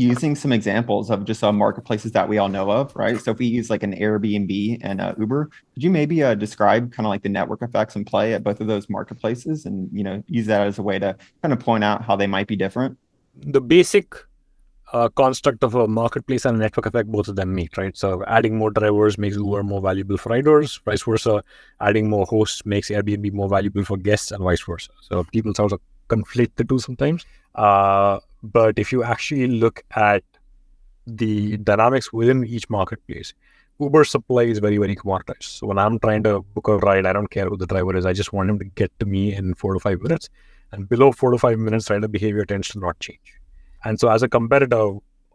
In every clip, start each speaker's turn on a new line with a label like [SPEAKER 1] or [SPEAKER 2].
[SPEAKER 1] using some examples of just marketplaces that we all know of, right? So if we use like an Airbnb and Uber, could you maybe describe kind of like the network effects in play at both of those marketplaces and, use that as a way to kind of point out how they might be different?
[SPEAKER 2] The basic construct of a marketplace and a network effect, both of them meet, right? So adding more drivers makes Uber more valuable for riders, vice versa. Adding more hosts makes Airbnb more valuable for guests and vice versa. So people sort of conflate the two sometimes. But if you actually look at the dynamics within each marketplace, Uber supply is very, very commoditized. So when I'm trying to book a ride, I don't care who the driver is. I just want him to get to me in 4 to 5 minutes. And below 4 to 5 minutes, rider behavior tends to not change. And so as a competitor,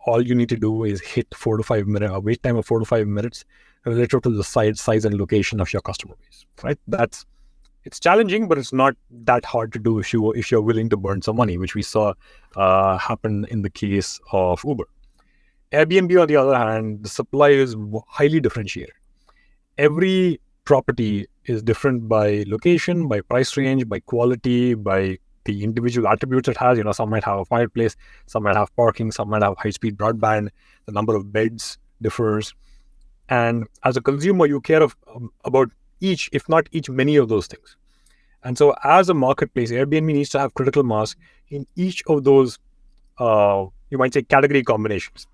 [SPEAKER 2] all you need to do is hit 4 to 5 minutes, a wait time of 4 to 5 minutes relative to the size and location of your customer base, right? It's challenging, but it's not that hard to do if you're willing to burn some money, which we saw happen in the case of Uber. Airbnb, on the other hand, the supply is highly differentiated. Every property is different by location, by price range, by quality, by the individual attributes it has. Some might have a fireplace, some might have parking, some might have high-speed broadband. The number of beds differs. And as a consumer, you care about each, if not each, many of those things. And so as a marketplace, Airbnb needs to have critical mass in each of those, you might say, category combinations.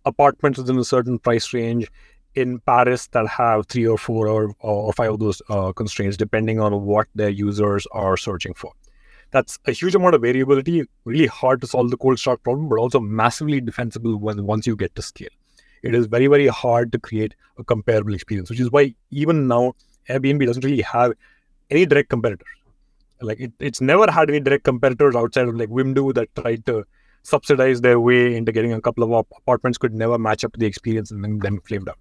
[SPEAKER 2] Apartments within a certain price range in Paris that have 3 or 4 or 5 of those constraints, depending on what their users are searching for. That's a huge amount of variability, really hard to solve the cold start problem, but also massively defensible once you get to scale. It is very, very hard to create a comparable experience, which is why even now, Airbnb doesn't really have any direct competitors. Like it's never had any direct competitors outside of like Wimdu that tried to subsidize their way into getting a couple of apartments, could never match up to the experience and then flamed out.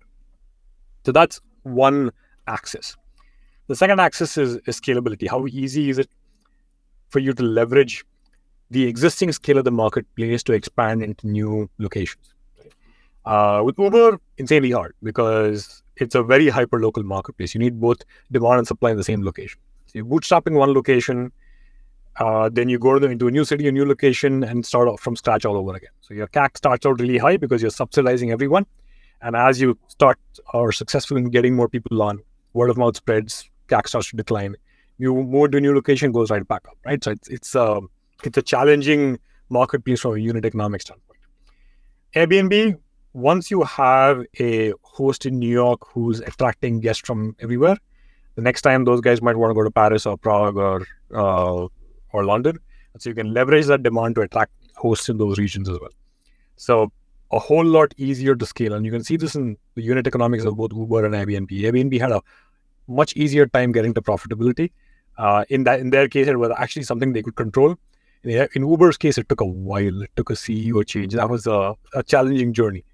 [SPEAKER 2] So that's one axis. The second axis is scalability. How easy is it for you to leverage the existing scale of the marketplace to expand into new locations? With Uber, insanely hard because it's a very hyper-local marketplace. You need both demand and supply in the same location. So you're bootstrapping one location, then you go into a new city, a new location, and start off from scratch all over again. So your CAC starts out really high because you're subsidizing everyone. And as you start or successful in getting more people on, word of mouth spreads, CAC starts to decline. You move to a new location, goes right back up, right? So it's a challenging marketplace from a unit economic standpoint. Airbnb, once you have a host in New York who's attracting guests from everywhere, the next time those guys might want to go to Paris or Prague or London. So you can leverage that demand to attract hosts in those regions as well. So a whole lot easier to scale. And you can see this in the unit economics of both Uber and Airbnb. Airbnb had a much easier time getting to profitability. In their case, it was actually something they could control. In Uber's case, it took a while. It took a CEO change. That was a challenging journey.